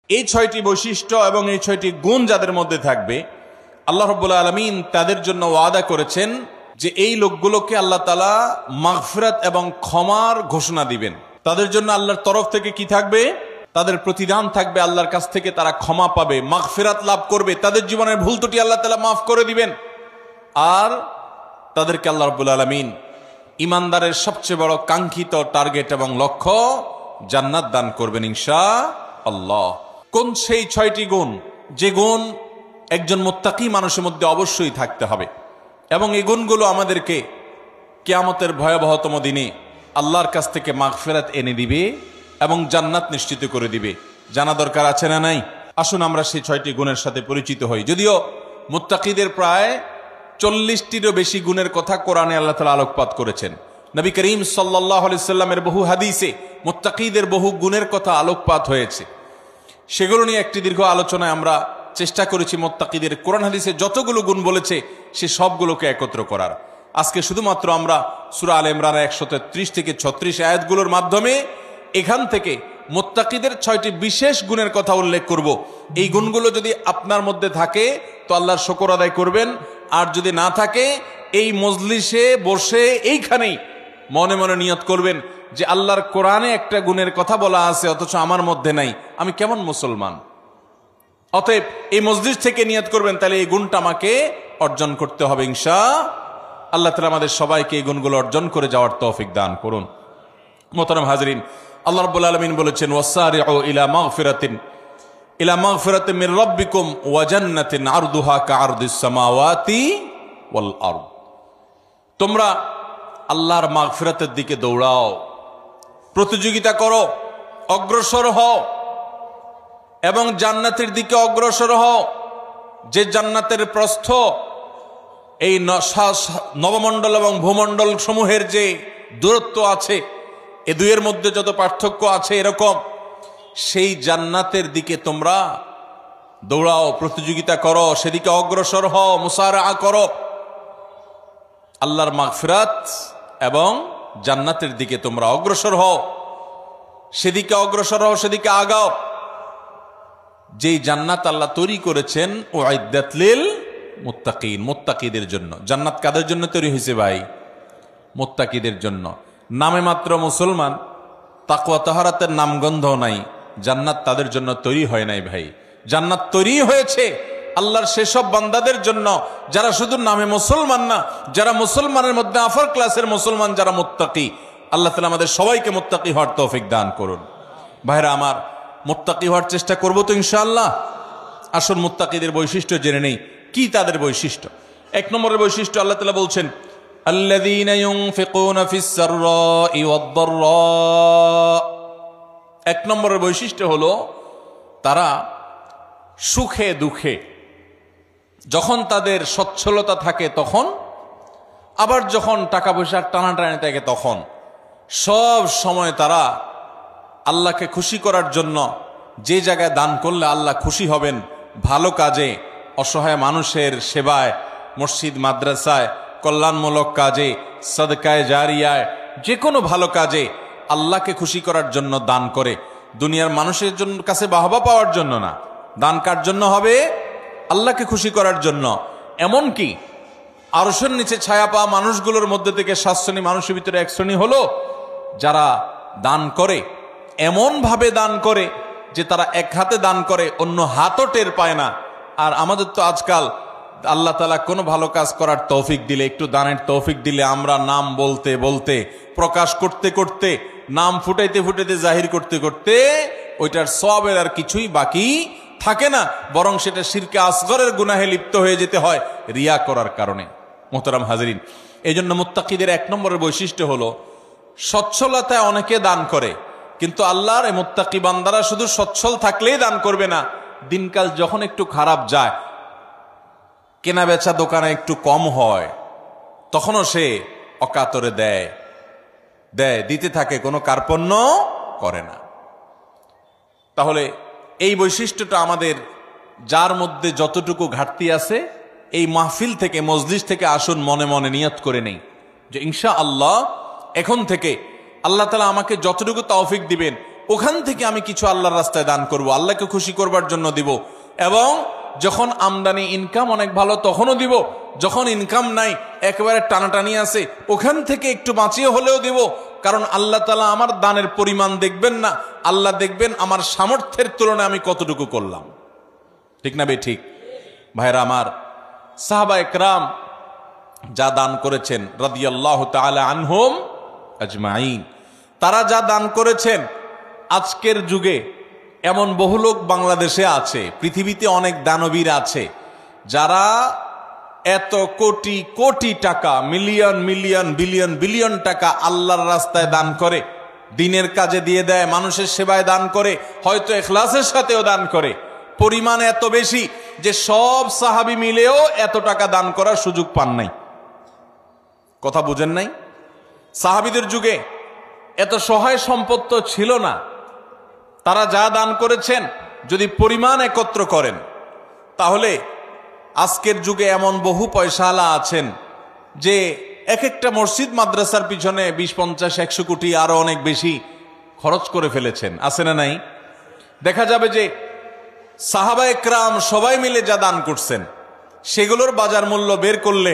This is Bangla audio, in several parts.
এই 6টি বৈশিষ্ট্য এবং এই 6টি গুণ যাদের মধ্যে থাকবে, আল্লাহ রাব্বুল আলামিন তাদের জন্য ওয়াদা করেছেন যে এই লোকগুলোকে আল্লাহ তাআলা মাগফিরাত এবং ক্ষমার ঘোষণা দিবেন। তাদের জন্য আল্লাহর তরফ থেকে কি থাকবে? তাদের প্রতিদান থাকবে, আল্লাহর কাছ থেকে তারা ক্ষমা পাবে, মাগফিরাত লাভ করবে, তাদের জীবনের ভুল ত্রুটি আল্লাহ তাআলা মাফ করে দিবেন। আর তাদেরকে আল্লাহ রাব্বুল আলামিন ইমানদারের সবচেয়ে বড় কাঙ্ক্ষিত টার্গেট এবং লক্ষ্য জান্নাত দান করবেন ইনশাআল্লাহ। কোন সেই 6টি গুণ, যে গুণ একজন মুত্তাকি মানুষের মধ্যে অবশ্যই থাকতে হবে, এবং এই গুণগুলো আমাদেরকে কিয়ামতের ভয়াবহতম দিনে আল্লাহর কাছ থেকে মাগফিরাত এনে দিবে এবং জান্নাত নিশ্চিত করে দিবে। জানা দরকার আছে না নাই? আসুন আমরা সেই 6টি গুণের সাথে পরিচিত হই। যদিও মুত্তাকিদের প্রায় 40টিরও বেশি গুণের কথা কোরআনে আল্লাহ তাআলা আলোকপাত করেছেন। নবী করিম সাল্লাল্লাহু আলাইহি সাল্লামের বহু হাদিসে মুত্তাকিদের বহু গুণের কথা আলোকপাত হয়েছে। সেগুলো নিয়ে একটি দীর্ঘ আলোচনায় আমরা চেষ্টা করেছি মুত্তাকিদের কোরআন হাদিসে যতগুলো গুণ বলেছে সে সবগুলোকে একত্র করার। আজকে শুধুমাত্র আমরা সূরা আলে ইমরানের 133 থেকে 36 আয়াতগুলোর মাধ্যমে এখান থেকে মুত্তাকিদের 6টি বিশেষ গুণের কথা উল্লেখ করব। এই গুণগুলো যদি আপনার মধ্যে থাকে তো আল্লাহর শুকর আদায় করবেন, আর যদি না থাকে এই মজলিসে বসে এইখানেই মনে মনে নিয়ত করবেন যে আল্লাহর কোরআনে একটা গুণের কথা বলা আছে অথচ আমার মধ্যে নাই, আমি কেমন মুসলমান। অতএব এই মজলিস থেকে নিয়ত করবেন, তাহলে এই গুণটা আমাকে অর্জন করতে হবে ইনশাআল্লাহ। আল্লাহ তাআলা আমাদের সবাইকে এই গুণগুলো অর্জন করে যাওয়ার তৌফিক দান করুন। মোহতারাম হাজরিন, আল্লাহ রাব্বুল আলামিন বলেছেন ওয়াসারিউ ইলা মাগফিরাতিন মির রাব্বিকুম ওয়া জান্নাতিন আরদুহা কাআরদিস সামাওয়াতি ওয়াল আরদ। তোমরা আল্লাহর মাগফিরাতের দিকে দৌড়াও, প্রতিযোগিতা করো, অগ্রসর হও এবং জান্নাতের দিকে অগ্রসর হও, যে জান্নাতের প্রস্থ এই নবমণ্ডল এবং ভূমণ্ডল সমূহের যে দূরত্ব আছে, এ দুইয়ের মধ্যে যত পার্থক্য আছে এরকম, সেই জান্নাতের দিকে তোমরা দৌড়াও, প্রতিযোগিতা করো, সেদিকে অগ্রসর হও, মুসারাআ করো। আল্লাহর মাগফিরাত এবং জান্নাতের দিকে তোমরা অগ্রসর হও, সেদিকে অগ্রসর হও, সেদিকে আগাও। যেই জান্নাত আল্লাহ তৈরি করেছেন উইদ্দাত লিল মুত্তাকিন, মুত্তাকিদের জন্য। জান্নাত কাদের জন্য তৈরি হয়েছে ভাই? মুত্তাকিদের জন্য। নামে মাত্র মুসলমান, তাকওয়া তাহারাতের নামগন্ধ নাই, জান্নাত তাদের জন্য তৈরি হয় নাই ভাই। জান্নাত তৈরি হয়েছে আল্লাহর সেসব বান্দাদের জন্য যারা শুধু নামে মুসলমান না, যারা মুসলমানের মধ্যে আফার ক্লাসের মুসলমান, যারা মুত্তাকি। আল্লাহ তাআলা আমাদের সবাইকে মুত্তাকি হওয়ার তৌফিক দান করুন। ভাইরা আমার, মুত্তাকি হওয়ার চেষ্টা করব তো ইনশাআল্লাহ। আসুন মুত্তাকিদের বৈশিষ্ট্য জেনে নেই। কি তাদের বৈশিষ্ট্য? 1 নম্বরের বৈশিষ্ট্য আল্লাহ তাআলা বলছেন আল্লাযীনা ইউনফিকুনা ফিস সাররাই ওয়াদ দাররা। 1 নম্বরের বৈশিষ্ট্য হলো তারা সুখে দুঃখে, যখন তাদের সচ্ছলতা থাকে তখন, আবার যখন টাকা পয়সার টানাটানি থাকে তখন, সব সময় তারা আল্লাহকে খুশি করার জন্য যে জায়গায় দান করলে আল্লাহ খুশি হবেন, ভালো কাজে, অসহায় মানুষের সেবায়, মসজিদ মাদ্রাসায়, কল্যাণমূলক কাজে, সাদকায়ে জারিয়ায়, যে কোনো ভালো কাজে আল্লাহকে খুশি করার জন্য দান করে। দুনিয়ার মানুষের জন্য কাছে বাহবা পাওয়ার জন্য না, দান কার জন্য হবে? আল্লাহকে খুশি করার জন্য। এমনকি আরশের নিচে ছায়া পাওয়া মানুষগুলোর মধ্যে থেকে 7 শ্রেণী মানুষের ভিতরে 1 শ্রেণী হলো যারা দান করে, এমন ভাবে দান করে যে তারা এক হাতে দান করে, অন্য হাতও টের পায় না। আর আমাদের তো আজকাল আল্লাহ তাআলা কোনো ভালো কাজ করার তৌফিক দিলে, একটু দানের তৌফিক দিলে, আমরা নাম বলতে বলতে, প্রকাশ করতে করতে, নাম ফুটাইতে ফুটাইতে, জাহির করতে করতে ওইটার সওয়াবের আর কিছুই বাকি থাকে না, বরং সেটা শিরকে আসগরের গুনাহে লিপ্ত হয়ে যেতে হয় রিয়া করার কারণে। মোহতারাম হাজরিন, এই জন্য মুত্তাকিদের 1 নম্বরের বৈশিষ্ট্য হলো সচ্ছলতায় অনেকে দান করে, কিন্তু আল্লাহর এই মুত্তাকি বান্দারা শুধু সচ্ছল থাকলেই দান করবে না, দিনকাল যখন একটু খারাপ যায়, কেনা বেচা দোকানে একটু কম হয়, তখনও সে অকাতরে দেয়, দিতে থাকে, কোনো কার্পণ্য করে না। তাহলে এই বৈশিষ্ট্যটা আমাদের, যার মধ্যে যতটুকু ঘাটতি আছে, এই মাহফিল থেকে, মজলিস থেকে আসুন মনে মনে নিয়ত করে নেই যে ইনশাআল্লাহ এখন থেকে আল্লাহ তাআলা আমাকে যতটুকু তৌফিক দিবেন ওখান থেকে আমি কিছু আল্লাহর রাস্তায় দান করব, আল্লাহকে খুশি করবার জন্য দিব। এবং যখন আমদানি ইনকাম অনেক ভালো তখনও দিব, যখন ইনকাম নাই একেবারে টানাটানি আছে ওখান থেকে একটু বাঁচিয়ে হলেও দিব। কারণ আল্লাহ তাআলা আমার দানের পরিমাণ দেখবেন না, আল্লাহ দেখবেন আমার সামর্থ্যের তুলনায় আমি কতটুকু করলাম। ঠিক না বে ঠিক? ভাইরা আমার, সাহাবা একরাম যা দান করেছেন রাদিয়াল্লাহু তাআলা আনহুম আজমাইন, তারা যা দান করেছেন, আজকের যুগে এমন বহু লোক বাংলাদেশে আছে, পৃথিবীতে অনেক দানবীর আছে যারা এত কোটি কোটি টাকা, মিলিয়ন মিলিয়ন বিলিয়ন বিলিয়ন টাকা আল্লাহর রাস্তায় দান করে, দিনের কাজে দিয়ে দেয়, মানুষের সেবায় দান করে, হয়তো ইখলাসের সাথেও দান করে। পরিমাণ এত বেশি যে সব সাহাবী মিলেও এত টাকা দান করার সুযোগ পান নাই। কথা বুঝেন নাই? সাহাবীদের যুগে এত সহায় সম্পদ তো ছিল না। তারা যা দান করেছেন যদি পরিমাণ একত্র করেন, তাহলে আজকের যুগে এমন বহু পয়সাওয়ালা আছেন যে এক একটা মসজিদ মাদ্রাসার পিছনে 20, 50, 100 কোটি আরো অনেক বেশি খরচ করে ফেলেছেন। আছে না নাই? দেখা যাবে যে সাহাবা একরাম সবাই মিলে যা দান করছেন সেগুলোর বাজার মূল্য বের করলে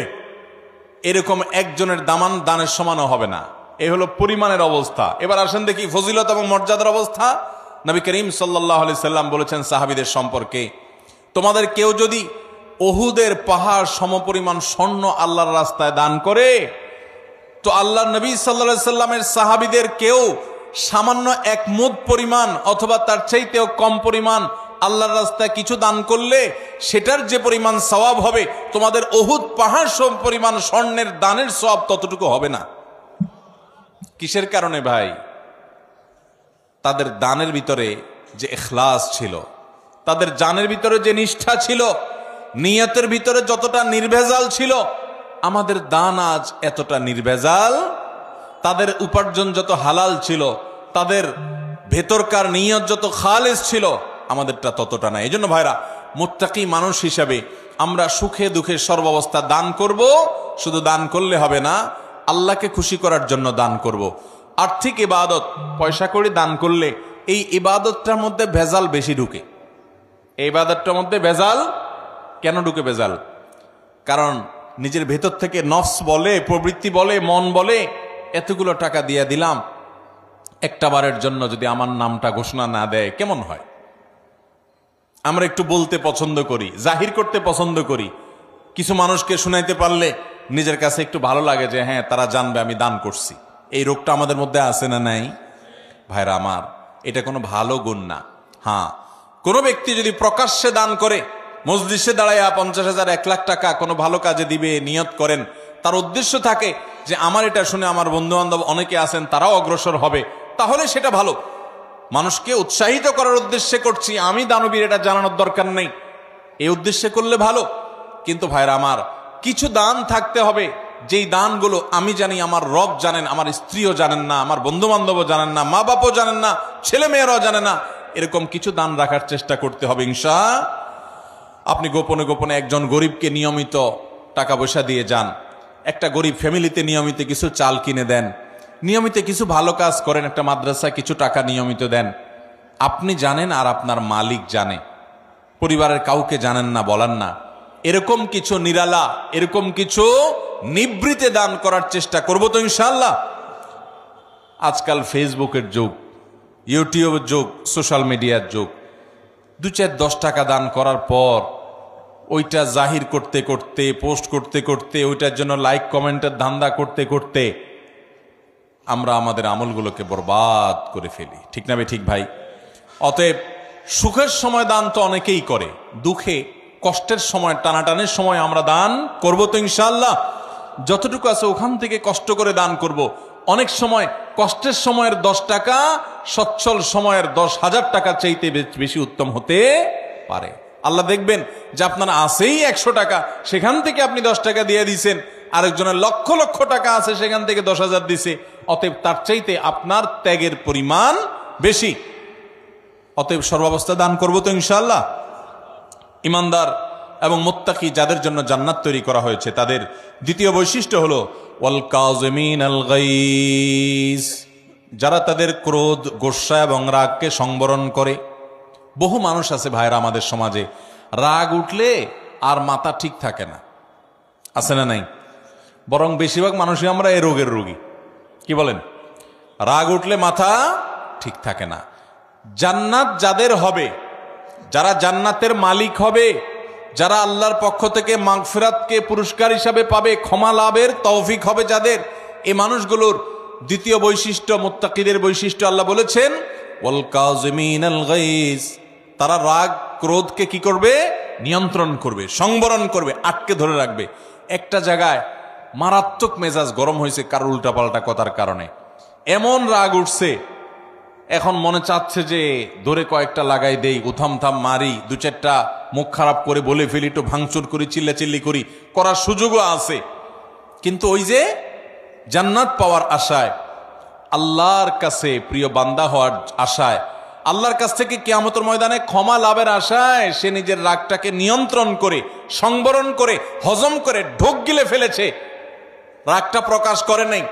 এরকম একজনের দানের সমানও হবে না। এই হলো পরিমাণের অবস্থা। এবার আসেন দেখি ফজিলত এবং মর্যাদার অবস্থা। নবী করিম সাল্লাল্লাহু আলাইহি সাল্লাম বলেছেন সাহাবীদের সম্পর্কে, তোমাদের কেউ যদি উহুদের পাহাড় সমপরিমাণ স্বর্ণ আল্লাহর রাস্তায় দান করে, তো আল্লাহ নবী সাল্লাল্লাহু আলাইহি সাল্লামের সাহাবীদের কেউ সামান্য 1 মুদ পরিমাণ অথবা তার চাইতেও কম পরিমাণ আল্লাহর রাস্তায় কিছু দান করলে সেটার যে পরিমাণ সওয়াব হবে, তোমাদের উহুদ পাহাড় সম পরিমাণ স্বর্ণের দানের সওয়াব ততটুকু হবে না। কিসের কারণে ভাই? তাদের দানের ভিতরে যে ইখলাস ছিল, তাদের জানের ভিতরে যে নিষ্ঠা ছিল, নিয়তের ভিতরে যতটা নির্ভেজাল ছিল, আমাদের দান আজ এতটা নির্ভেজাল। তাদের উপার্জন যত হালাল ছিল, তাদের ভেতরকার নিয়ত যত খালেস ছিল, আমাদেরটা ততটা না। এই জন্য ভাইরা, মুত্তাকি মানুষ হিসাবে আমরা সুখে দুঃখে সর্বাবস্থা দান করব। শুধু দান করলে হবে না, আল্লাহকে খুশি করার জন্য দান করব। আর্থিক ইবাদত পয়সা করে দান করলে এই ইবাদতটার মধ্যে ভেজাল বেশি ঢুকে। এই ইবাদতটার মধ্যে ভেজাল কেন ঢুকে? ভেজাল কারণ নিজের ভেতর থেকে নফস বলে, প্রবৃত্তি বলে, মন বলে, এতগুলো টাকা দিয়ে দিলাম, একটা বারের জন্য যদি আমার নামটা ঘোষণা না দেয় কেমন হয়? আমরা একটু বলতে পছন্দ করি, জাহির করতে পছন্দ করি। কিছু মানুষকে শুনাইতে পারলে নিজের কাছে একটু ভালো লাগে যে হ্যাঁ, তারা জানবে আমি দান করছি। এই রোগটা আমাদের মধ্যে আছে না নাই? ভাইরা আমার, এটা কোনো ভালো গুণ না। হ্যাঁ, কোনো ব্যক্তি যদি প্রকাশ্যে দান করে, মজলিসে দাঁড়াইয়া 50,000, 1 লাখ টাকা কোনো ভালো কাজে দিবে নিয়ত করেন, তার উদ্দেশ্য থাকে যে আমার এটা শুনে আমার বন্ধু বান্ধব অনেকে আছেন তারাও অগ্রসর হবে, তাহলে সেটা ভালো। মানুষকে উৎসাহিত করার উদ্দেশ্যে করছি, আমি দানবীর এটা জানানোর দরকার নেই, এই উদ্দেশ্যে করলে ভালো। কিন্তু ভাইরা আমার, কিছু দান থাকতে হবে যেই দানগুলো আমি জানি, আমার রব জানেন, আমার স্ত্রীও জানেন না, আমার বন্ধু বান্ধবও জানেন না, মা বাপও জানেন না, ছেলে মেয়েরাও জানে না। এরকম কিছু দান রাখার চেষ্টা করতে হবে ইনশাআল্লাহ। আপনি গোপনে গোপনে একজন গরিবকে নিয়মিত টাকা পয়সা দিয়ে যান, একটা গরিব ফ্যামিলিতে নিয়মিত কিছু চাল কিনে দেন, নিয়মিত কিছু ভালো কাজ করেন, একটা মাদ্রাসায় কিছু টাকা নিয়মিত দেন। আপনি জানেন আর আপনার মালিক জানে, পরিবারের কাউকে জানেন না, বলেন না। এরকম কিছু নিরালা, এরকম কিছু নিবৃতে দান করার চেষ্টা করব তো ইনশাআল্লাহ। আজকাল ফেসবুকের যুগ, ইউটিউবের যুগ, সোশ্যাল মিডিয়ার যুগ। 2, 4, 10 টাকা দান করার পর ওইটা জাহির করতে করতে, পোস্ট করতে করতে, ওইটার জন্য লাইক কমেন্টের ধান্দা করতে করতে আমরা আমাদের আমলগুলোকে বরবাদ করে ফেলি। ঠিক না ঠিক ভাই? অতএব সুখের সময় দান তো অনেকেই করে, দুঃখে কষ্টের সময়, টানাটানের সময় আমরা দান করব তো ইনশাআল্লাহ। যতটুকু আছে ওখান থেকে কষ্ট করে দান করব। অনেক সময় কষ্টের সময়ের 10 টাকা সচ্ছল সময়ের 10,000 টাকা চাইতে বেশি উত্তম হতে পারে। আল্লাহ দেখবেন যে আপনার আছেই 100 টাকা, সেখান থেকে আপনি 10 টাকা দিয়ে দিয়েছেন, আরেকজনের লক্ষ লক্ষ টাকা আছে, সেখান থেকে 10,000 দিছে। অতএব তার চাইতে আপনার ত্যাগের পরিমাণ বেশি। অতএব সর্বাবস্থা দান করব তো ইনশাআল্লাহ। ইমানদার এবং মুত্তাকি যাদের জন্য জান্নাত তৈরি করা হয়েছে, তাদের দ্বিতীয় বৈশিষ্ট্য হলো ওয়াল কাযিমিনাল গাইজ। যারা তাদের ক্রোধ, গোস্বা এবং রাগকে সংবরণ করে। বহু মানুষ আছে ভাইরা আমাদের সমাজে, রাগ উঠলে আর মাথা ঠিক থাকে না, আছে না নাই? বরং বেশিরভাগ মানুষই আমরা এই রোগের রোগী। কি বলেন? রাগ উঠলে মাথা ঠিক থাকে না। জান্নাত যাদের হবে, যারা জান্নাতের মালিক হবে, যারা আল্লাহর পক্ষ থেকে মাগফিরাতকে পুরস্কার হিসাবে পাবে, ক্ষমা লাভের তৌফিক হবে যাদের, এই মানুষগুলোর দ্বিতীয় বৈশিষ্ট্য, মুত্তাকিদের বৈশিষ্ট্য আল্লাহ বলেছেন ওয়াল কাযিমিনাল গাইজ, তারা রাগ ক্রোধকে কি করবে? নিয়ন্ত্রণ করবে, সংবরণ করবে, আটকে ধরে রাখবে। একটা জায়গায় মারাত্মক মেজাজ গরম হয়েছে কারোর উল্টাপাল্টা কথার কারণে, এমন রাগ উঠছে, এখন মনে চাচ্ছে যে ধরে কয়েকটা লাগাই দেই, উথাম থাম মারি, দু চারটা মুখ খারাপ করে বলে ফেলি, একটু ভাঙচুর করি, চিল্লাচিল্লি করি, করার সুযোগও আছে। কিন্তু ওই যে জান্নাত পাওয়ার আশায়, আল্লাহর কাছে প্রিয় বান্দা হওয়ার আশায়, আল্লাহর কাছ থেকে কিয়ামতের ময়দানে ক্ষমা লাভের আশায় সে নিজের রাগটাকে নিয়ন্ত্রণ করে, সংবরণ করে, হজম করে ঢোক গিলে ফেলেছে। রাগটা প্রকাশ করে নাই,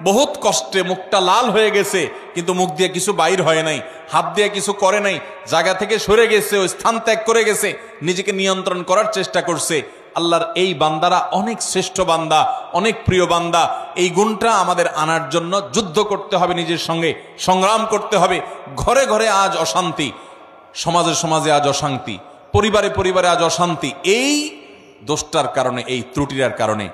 বহুত কষ্টে মুখটা লাল হয়ে গেছে, কিন্তু মুখ দিয়ে কিছু বাইর হয় নাই, হাত দিয়ে কিছু করে নাই, জায়গা থেকে সরে গেছে, ওই স্থান ত্যাগ করে গেছে, নিজেকে নিয়ন্ত্রণ করার চেষ্টা করছে। আল্লাহর এই বান্দারা অনেক শ্রেষ্ঠ বান্দা, অনেক প্রিয় বান্দা। এই গুণটা আমাদের আনার জন্য যুদ্ধ করতে হবে, নিজের সঙ্গে সংগ্রাম করতে হবে। ঘরে ঘরে আজ অশান্তি, সমাজে সমাজে আজ অশান্তি, পরিবারে পরিবারে আজ অশান্তি। এই দোষটার কারণে, এই ত্রুটির কারণে।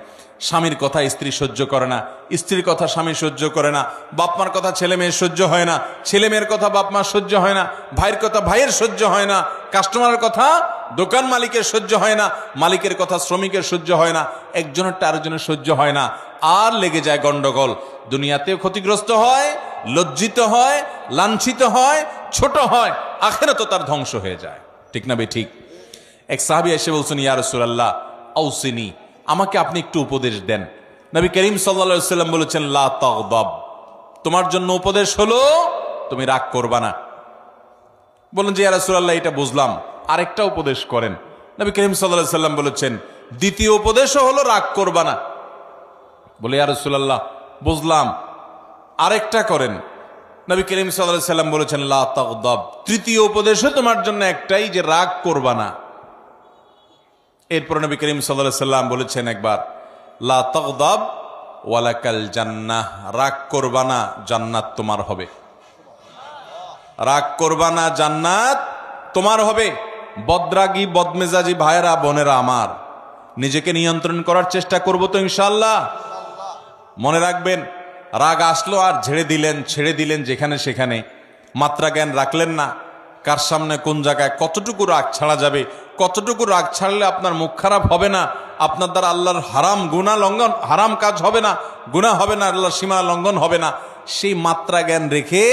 স্বামীর কথা স্ত্রী সহ্য করে না, স্ত্রীর কথা স্বামী সহ্য করে না, বাপমার কথা ছেলে মেয়ের সহ্য হয় না, ছেলে মেয়ের কথা বাপমার সহ্য হয় না, ভাইয়ের কথা ভাইয়ের সহ্য হয় না, কাস্টমারের কথা দোকান মালিকের সহ্য হয় না, মালিকের কথা শ্রমিকের সহ্য হয় না, একজনেরটা আরেকজনের সহ্য হয় না, আর লেগে যায় গন্ডগোল। দুনিয়াতেও ক্ষতিগ্রস্ত হয়, লজ্জিত হয়, লাঞ্ছিত হয়, ছোট হয়, আখিরাতেও তার ধ্বংস হয়ে যায়। ঠিক না বে ঠিক? এক সাহাবী এসে বলছেন, ইয়া রাসূলুল্লাহ আউসিনি, আমাকে আপনি একটু উপদেশ দেন। নবী করিম সাল্লাল্লাহু আলাইহি ওয়াসাল্লাম বলেছেন, লা তাগদাব, তোমার জন্য উপদেশ হলো তুমি রাগ করবা না। বলেন যে ইয়া রাসূলুল্লাহ এটা বুঝলাম, আরেকটা উপদেশ করেন। নবী করিম সাল্লাল্লাহু আলাইহি ওয়াসাল্লাম বলেছেন, দ্বিতীয় উপদেশও হলো রাগ করবা না। বলে ইয়া রাসূলুল্লাহ বুঝলাম, আরেকটা করেন। নবী করিম সাল্লাল্লাহু আলাইহি ওয়াসাল্লাম বলেছেন, লা তাগদাব, তৃতীয় উপদেশও তোমার জন্য একটাই, যে রাগ করবা না। এরপর নবী করিম সাল্লাল্লাহু আলাইহি ওয়াসাল্লাম বলেছেন একবার, লা তাগদাব ওয়ালাকাল জান্নাহ, রাগ করবা না, জান্নাত তোমার হবে। রাগ করবা না, জান্নাত তোমার হবে। বদরাগী বদমেজাজি ভাইরা বোনেরা আমার, নিজেকে নিয়ন্ত্রণ করার চেষ্টা করব তো ইনশাআল্লাহ। মনে রাখবেন, রাগ আসলো আর ছেড়ে দিলেন যেখানে সেখানে, মাত্রা জ্ঞান রাখলেন না। কার সামনে কোন জায়গায় কতটুকু রাগ ছাড়া যাবে, কতটুকু রাগ ছাড়লে আপনার মুখ খারাপ হবে না, আপনার দ্বারা আল্লাহর হারাম কাজ হবে না, গুনাহ হবে না, আল্লাহর সীমা লঙ্ঘন হবে না, সেই মাত্রা জ্ঞান রেখে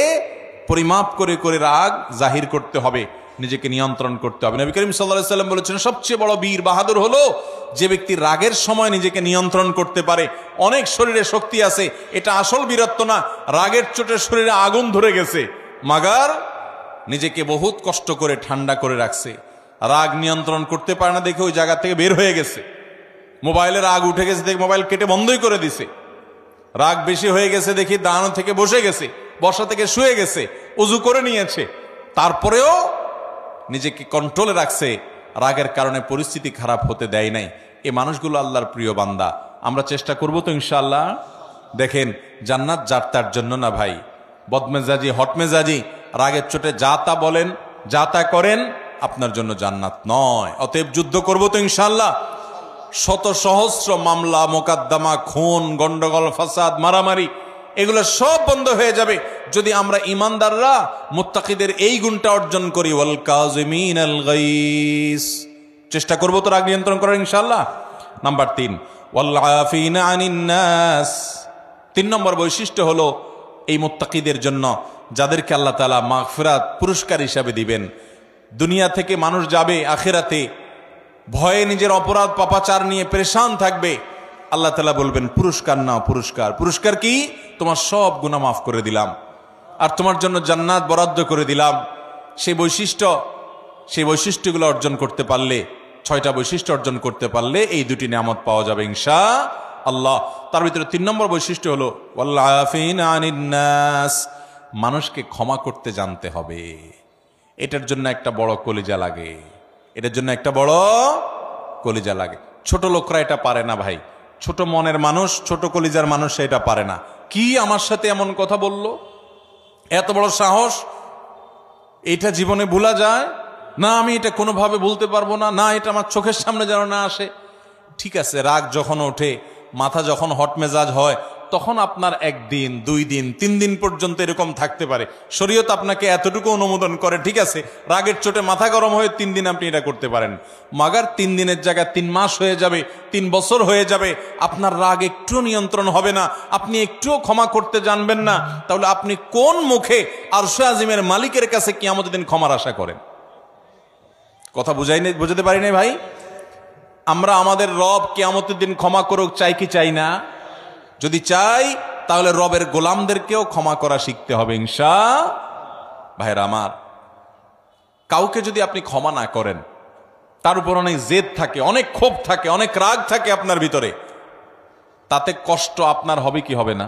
পরিমাপ করে করে রাগ জাহির করতে হবে, নিজেকে নিয়ন্ত্রণ করতে হবে। নবী করিম সাল্লাল্লাহু আলাইহি ওয়াসাল্লাম বলেছেন, সবচেয়ে বড় বীর বাহাদুর হলো যে ব্যক্তি রাগের সময় নিজেকে নিয়ন্ত্রণ করতে পারে। অনেক শরীরে শক্তি আছে, এটা আসল বীরত্ব না, রাগের চোটে শরীরে আগুন ধরে গেছে, মাগার নিজেকে বহুত কষ্ট করে ঠান্ডা করে রাখছে। রাগ নিয়ন্ত্রণ করতে পারে না দেখে ওই জায়গা থেকে বের হয়ে গেছে। মোবাইলে রাগ উঠে গেছে দেখে মোবাইল কেটে বন্ধই করে দিছে। রাগ বেশি হয়ে গেছে দেখি দাঁড়ানো থেকে বসে গেছে, বসা থেকে শুয়ে গেছে, উজু করে নিয়েছে, তারপরেও নিজেকে কন্ট্রোলে রাখছে, রাগের কারণে পরিস্থিতি খারাপ হতে দেয় নাই। এই মানুষগুলো আল্লাহর প্রিয় বান্দা। আমরা চেষ্টা করব তো ইনশাআল্লাহ। দেখেন, জান্নাত যার তার জন্য না ভাই। বদমেজাজি, হটমেজাজি, রাগের চোটে যা তা বলেন, যা তা করেন, আপনার জন্য জান্নাত নয়। অতএব যুদ্ধ করব তো ইনশাআল্লাহ। শত সহস্র মামলা মোকদ্দমা, খুন, গন্ডগোল, ফাসাদ, মারামারি, এগুলো সব বন্ধ হয়ে যাবে যদি আমরা ইমানদাররা মুত্তাকিদের এই গুণটা অর্জন করি, ওয়াল কাযিমিনাল গাইস। চেষ্টা করব তো রাগ নিয়ন্ত্রণ করার ইনশাআল্লাহ। নাম্বার 3, ওয়াল আফিনা আনিন নাস। 3 নম্বর বৈশিষ্ট্য হলো এই মুত্তাকিদের জন্য, যাদেরকে আল্লাহ তাআলা মাগফিরাত পুরস্কার হিসাবে দিবেন। দুনিয়া থেকে মানুষ যাবে আখিরাতে ভয়ে নিজের অপরাধ পাপাচার নিয়ে পেরেশান থাকবে। আল্লাহ তাআলা বলবেন, পুরস্কার নাও, পুরস্কার। পুরস্কার কি? তোমার সব গুনাহ মাফ করে দিলাম, আর তোমার জন্য জান্নাত বরাদ্দ করে দিলাম। সেই বৈশিষ্ট্যগুলো অর্জন করতে পারলে, 6টা বৈশিষ্ট্য অর্জন করতে পারলে এই 2টি নিয়ামত পাওয়া যাবে ইনশাআল্লাহ। তার ভিতরে 3 নম্বর বৈশিষ্ট্য হলো ওয়াল আফিনা আনিন নাস। মানুষকে ক্ষমা করতে জানতে হবে। এটার জন্য একটা বড় কলিজা লাগে, এটার জন্য একটা বড় কলিজা লাগে। ছোট লোকরা এটা পারে না ভাই, ছোট মনের মানুষ, ছোট কলিজার মানুষ এটা পারে না। কি আমার সাথে এমন কথা বলল, এত বড় সাহস, এটা জীবনে ভোলা যায় না, আমি এটা কোনোভাবে ভুলতে পারবো না, না এটা আমার চোখের সামনে যেন না আসে। ঠিক আছে, রাগ যখন ওঠে, মাথা যখন হট মেজাজ হয়, তখন আপনার একদিন, 2 দিন, 3 দিন পর্যন্ত এরকম থাকতে পারে। শরীয়ত আপনাকে এতটুকু অনুমোদন করে, ঠিক আছে, রাগের চোটে মাথা গরম হয়ে 3 দিন আপনি এটা করতে পারেন। মাগার 3 দিনের জায়গায় 3 মাস হয়ে যাবে, 3 বছর হয়ে যাবে, আপনার রাগ একটুও নিয়ন্ত্রণ হবে না, আপনি একটুও ক্ষমা করতে জানবেন না, তাহলে আপনি কোন মুখে আরশে আজিমের মালিকের কাছে কিয়ামতের দিন ক্ষমার আশা করেন? কথা বুঝাতে পারি নাই ভাই? আমরা আমাদের রব কিয়ামতের দিন ক্ষমা করুক চাই কি চাই না? যদি চাই তাহলে রবের গোলামদেরকেও ক্ষমা করা শিখতে হবে ইনশাআল্লাহ। ভাইরা আমার, কাউকে যদি আপনি ক্ষমা না করেন, তার উপর অনেক জেদ থাকে, অনেক ক্ষোভ থাকে, অনেক রাগ থাকে আপনার ভিতরে, তাতে কষ্ট আপনার হবে কি হবে না?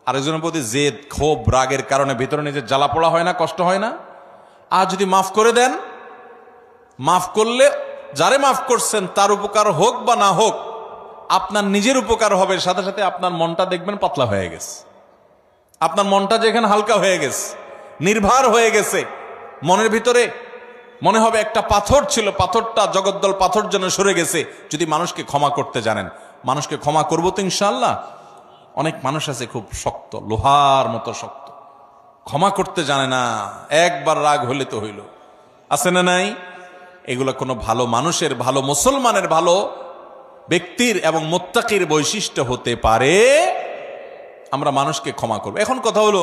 আরেকজনের প্রতি জেদ, ক্ষোভ, রাগের কারণে ভিতরে নিজের জ্বালা পোড়া হয় না, কষ্ট হয় না? আর যদি মাফ করে দেন, মাফ করলে যারে মাফ করছেন তার উপকার হোক বা না হোক, আপনার নিজের উপকার হবে, সাথে সাথে আপনার মনটা দেখবেন পাতলা হয়ে গেছে, আপনার মনটা যেখানে হালকা হয়ে গেছে, নির্ভার হয়ে গেছে, মনের ভিতরে মনে হবে একটা পাথর ছিল, পাথরটা জগদ্দল পাথর যেন সরে গেছে। যদি মানুষকে ক্ষমা করতে জানেন, মানুষকে ক্ষমা করবো তো ইনশাআল্লাহ। অনেক মানুষ আছে খুব শক্ত, লোহার মতো শক্ত, ক্ষমা করতে জানে না, একবার রাগ হইলে তো হইল, আছে না নাই? এগুলো কোনো ভালো মানুষের, ভালো মুসলমানের, ভালো ব্যক্তির এবং মুত্তাকির বৈশিষ্ট্য হতে পারে। আমরা মানুষকে ক্ষমা করব। এখন কথা হলো,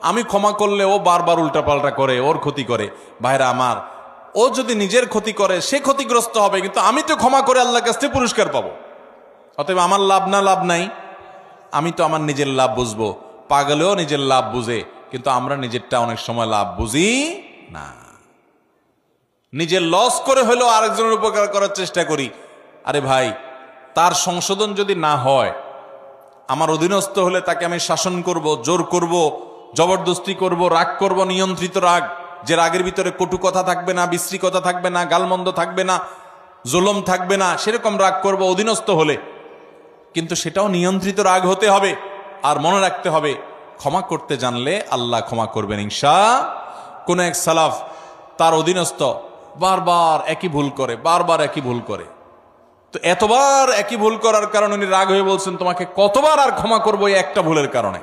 আমি ক্ষমা করলে ও বারবার উল্টাপাল্টা করে, ওর ক্ষতি করে। ভাইরা আমার, ও যদি নিজের ক্ষতি করে সে ক্ষতিগ্রস্ত হবে, কিন্তু আমি তো ক্ষমা করে আল্লাহর কাছ থেকে পুরস্কার পাবো। অতএব আমার লাভ না লাভ নাই, আমি তো আমার নিজের লাভ বুঝবো। পাগলেও নিজের লাভ বুঝে, কিন্তু আমরা নিজেরটা অনেক সময় লাভ বুঝি না। নিজের লস করে হলেও আরেকজনের উপকার করার চেষ্টা করি। আরে ভাই, তার সংশোধন যদি না হয়, আমার অধীনস্থ হলে তাকে আমি শাসন করব, জোর করব, জবরদস্তি করব, রাগ করব, নিয়ন্ত্রিত রাগ, যে রাগের ভিতরে কটু কথা থাকবে না, বিশ্রী কথা থাকবে না, গালমন্দ থাকবে না, জুলুম থাকবে না, সেরকম রাগ করব অধীনস্থ হলে। কিন্তু সেটাও নিয়ন্ত্রিত রাগ হতে হবে। আর মনে রাখতে হবে, ক্ষমা করতে জানলে আল্লাহ ক্ষমা করবেন ইনশাআল্লাহ। কোন এক সালাফ, তার অধীনস্থ বারবার একই ভুল করে, বারবার একই ভুল করে, তো এতবার একই ভুল করার কারণে উনি রাগ হয়ে বলছেন, তোমাকে কতবার আর ক্ষমা করবো এই একটা ভুলের কারণে?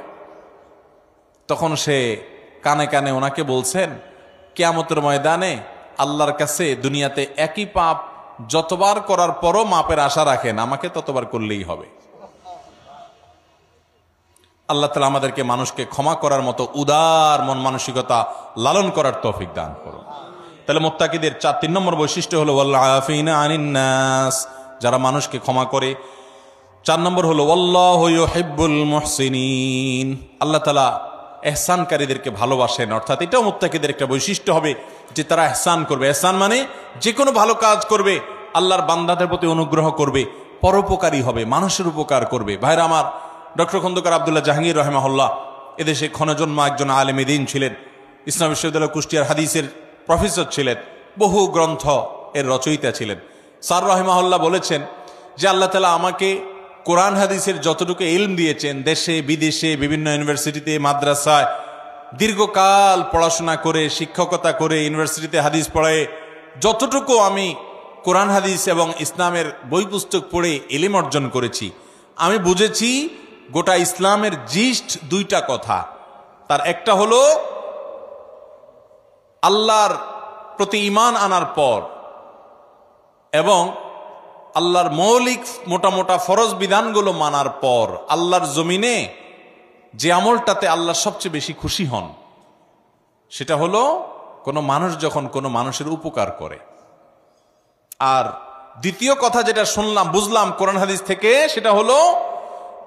তখন সে কানে কানে ওনাকে বলছেন, কিয়ামতের ময়দানে আল্লাহর কাছে দুনিয়াতে একই পাপ যতবার করার পরও মাপের আশা রাখেন, আমাকে ততবার করলেই হবে। আল্লাহ তাআলা আমাদেরকে মানুষকে ক্ষমা করার মতো উদার মন মানসিকতা লালন করার তৌফিক দান করুন। তাহলে মুত্তাকিদের 3 নম্বর বৈশিষ্ট্য হলো ওয়াল আফিনা আনিন নাস, যারা মানুষকে ক্ষমা করে। 4 নম্বর হলো ওয়াল্লাহু ইউহিব্বুল মুহসিনিন, আল্লাহ তাআলা ইহসানকারীদেরকে ভালোবাসেন। অর্থাৎ এটাও মুত্তাকিদের একটা বৈশিষ্ট্য হবে যে তারা ইহসান করবে। ইহসান মানে যে কোনো ভালো কাজ করবে, আল্লাহর বান্দাদের প্রতি অনুগ্রহ করবে, পরোপকারী হবে, মানুষের উপকার করবে। ভাইরা আমার, ডক্টর খন্দকার আব্দুল্লাহ জাহাঙ্গীর রাহিমাহুল্লাহ এদেশে ক্ষণজন্ম একজন আলেমে দ্বীন ছিলেন, ইসলাম বিশ্ববিদ্যালয় কুষ্টিয়ার হাদিসের প্রফেসর ছিলেন, বহু গ্রন্থ এর রচয়িতা ছিলেন। স্যার রাহিমাহুল্লাহ বলেছেন যে আল্লাহ তাআলা আমাকে কোরআন হাদিসের যতটুকু ইলম দিয়েছেন, দেশে বিদেশে বিভিন্ন ইউনিভার্সিটিতে, মাদ্রাসায় দীর্ঘকাল পড়াশোনা করে, শিক্ষকতা করে, ইউনিভার্সিটিতে হাদিস পড়ায় যতটুকু আমি কোরআন হাদিস এবং ইসলামের বই পুস্তক পড়ে ইলম অর্জন করেছি, আমি বুঝেছি গোটা ইসলামের জিস্ট 2টা কথা। তার একটা হলো আল্লাহর প্রতি ঈমান আনার পর এবং আল্লাহর মৌলিক মোটা মোটা ফরজ বিধানগুলো মানার পর আল্লাহর জমিনে যে আমলটাতে আল্লাহ সবচেয়ে বেশি খুশি হন, সেটা হলো কোনো মানুষ যখন কোনো মানুষের উপকার করে। আর দ্বিতীয় কথা যেটা শুনলাম, বুঝলাম কোরআন হাদিস থেকে, সেটা হলো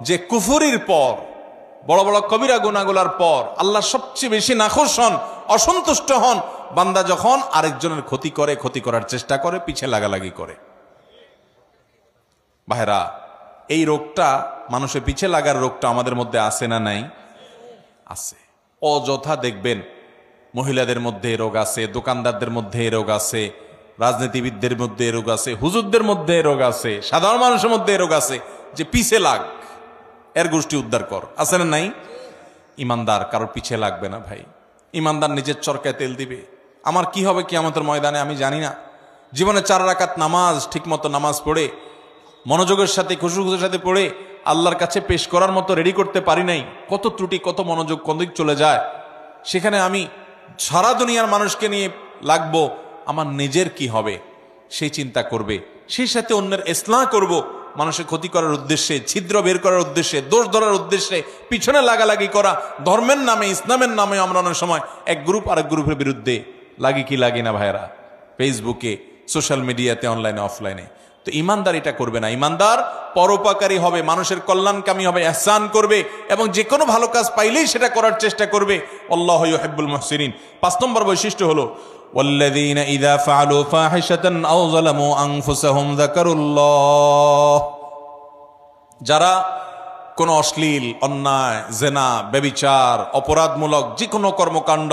যে কুফরির পর, বড় বড় কবিরা গুনাহগুলোর পর আল্লাহ সবচেয়ে বেশি নাখুশ হন, অসন্তুষ্ট হন বান্দা যখন আরেকজনের ক্ষতি করে, ক্ষতি করার চেষ্টা করে, পিছে লাগালাগি করে। ভাইরা, এই রোগটা, মানুষের পিছে লাগার রোগটা আমাদের মধ্যে আছে না নাই? আছে। অযথা দেখবেন মহিলাদের মধ্যে এ রোগ আছে, দোকানদারদের মধ্যে এ রোগ আছে, রাজনীতিবিদদের মধ্যে এ রোগ আছে, হুজুরদের মধ্যে এ রোগ আছে, সাধারণ মানুষের মধ্যে এ রোগ আছে, যে পিছে লাগ, এর গোষ্ঠী উদ্ধার কর, আছে না নাই? ইমানদার কারোর পিছে লাগবে না ভাই। ইমানদার নিজের চরকায় তেল দিবে। আমার কি হবে কিয়ামতের ময়দানে আমি জানি না। জীবনে 4 রাকাত নামাজ ঠিকমতো নামাজ পড়ে মনোযোগের সাথে খুশুখুশুর সাথে পড়ে আল্লাহর কাছে পেশ করার মতো রেডি করতে পারি নাই। কত ত্রুটি, কত মনোযোগ কোন দিক চলে যায়। সেখানে আমি সারা দুনিয়ার মানুষকে নিয়ে লাগবো, আমার নিজের কি হবে সেই চিন্তা করবে, সেই সাথে অন্যের ইসলাহ করব, মানুষের ক্ষতি করার উদ্দেশ্যে, ছিদ্র বের করার উদ্দেশ্যে, দোষ ধরার উদ্দেশ্যে পিছনে লাগালাগি করা, ধর্মের নামে, ইসলামের নামে আমরা অনেক সময় এক গ্রুপ আরেক গ্রুপের বিরুদ্ধে লাগি কি লাগি না ভাইরা, ফেসবুকে, সোশ্যাল মিডিয়াতে, অনলাইনে, অফলাইনে। তো ইমানদার এটা করবে না। ইমানদার পরোপকারী হবে, মানুষের কল্যাণকামী হবে, ইহসান করবে এবং যে কোনো ভালো কাজ পাইলেই সেটা করার চেষ্টা করবে। আল্লাহু ইউহিব্বুল মুহসিনিন। 5 নম্বর বৈশিষ্ট্য হলো والذين إذا فعلوا فاحشة أو ظلموا أنفسهم ذكروا الله। যারা কোন অশ্লীল, অন্যায়, জেনা, ব্যভিচার, অপরাধমূলক যে কোনো কর্মকাণ্ড,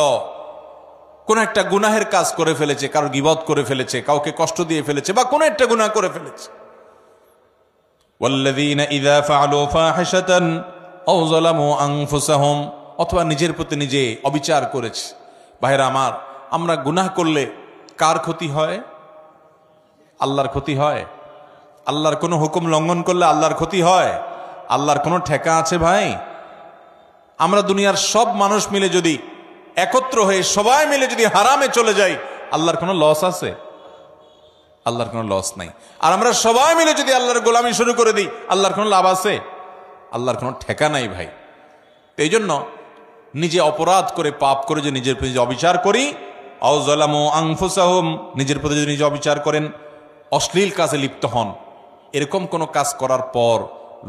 কোন একটা গুনাহের কাজ করে ফেলেছে, কারো গীবত করে ফেলেছে, কাউকে কষ্ট দিয়ে ফেলেছে বা কোন একটা গুনাহ করে ফেলেছে। والذين إذا فعلوا فاحشة أو ظلموا أنفسهم, অথবা নিজের প্রতি নিজে অবিচার করেছে। ভাইরা আমার, আমরা গুনাহ করলে কার ক্ষতি হয়? আল্লাহর ক্ষতি হয়। আল্লাহর কোনো হুকুম লঙ্ঘন করলে আল্লাহর ক্ষতি হয়। আল্লাহর কোনো ঠেকা আছে ভাই? আমরা দুনিয়ার সব মানুষ মিলে যদি একত্র হয়ে সবাই মিলে যদি হারামে চলে যাই, আল্লাহর কোনো লস আছে? আল্লাহর কোনো লস নাই। আর আমরা সবাই মিলে যদি আল্লাহর গোলামি শুরু করে দিই, আল্লাহর কোনো লাভ আছে? আল্লাহর কোনো ঠেকা নাই ভাই। তো এই জন্য নিজে অপরাধ করে, পাপ করে যে নিজের প্রতি অবিচার করি, আও যালামু আনফুসাহুম, নিজের প্রতি যদি নিজে অবিচার করেন, অশ্লীল কাজে লিপ্ত হন, এরকম কোন কাজ করার পর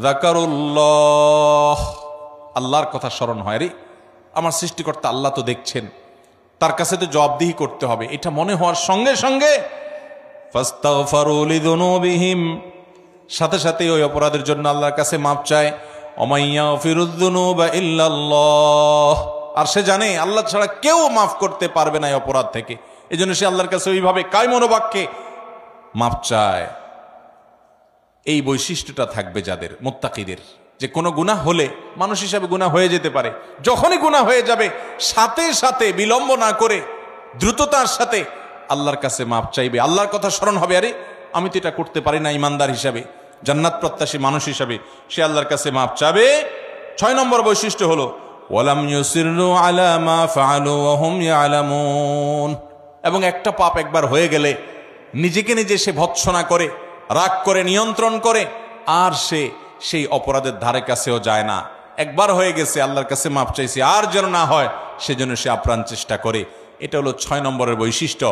যাকারুল্লাহ, আল্লাহর কথা স্মরণ হয়, রে আমার সৃষ্টিকর্তা আল্লাহ তো দেখছেন, তার কাছে তো জবাবদিহি করতে হবে, এটা মনে হওয়ার সঙ্গে সঙ্গে ফাস্তাগফারু লিযুনুবিহিম, সাথে সাথে ওই অপরাধের জন্য আল্লাহর কাছে মাপ চায়। ওমাইয়াগফিরুয যুনুবা ইল্লাল্লাহ, আর সে জানে আল্লাহ ছাড়া কেউ মাফ করতে পারবে না এই অপরাধ থেকে। এই জন্য সে আল্লাহর কাছে ওইভাবে কায় মনোবাক্যে মাপ চায়। এই বৈশিষ্ট্যটা থাকবে যাদের, মুত্তাকিদের, যে কোনো গুনাহ হলে মানুষ হিসাবে গুনাহ হয়ে যেতে পারে, যখনই গুনাহ হয়ে যাবে সাথে সাথে বিলম্ব না করে দ্রুততার সাথে আল্লাহর কাছে মাপ চাইবে। আল্লাহর কথা স্মরণ হবে, আরে আমি তো এটা করতে পারি না, ইমানদার হিসাবে, জান্নাত প্রত্যাশী মানুষ হিসাবে সে আল্লাহর কাছে মাপ চাবে। 6 নম্বর বৈশিষ্ট্য হলো ওয়ালাম ইউসিরু আলা মা ফাআলু ওয়া হুম ইয়ালামুন, এবং একটা পাপ একবার হয়ে গেলে নিজেকে নিজে সে ভৎসনা করে, রাগ করে, নিয়ন্ত্রণ করে, আর সে সেই অপরাধের ধারে কাছেও যায় না। একবার হয়ে গেছে, আল্লাহর কাছে মাপ চাইছে, আর যেন না হয় সেজন্য সে আপ্রাণ চেষ্টা করে। এটা হলো 6 নম্বরের বৈশিষ্ট্য।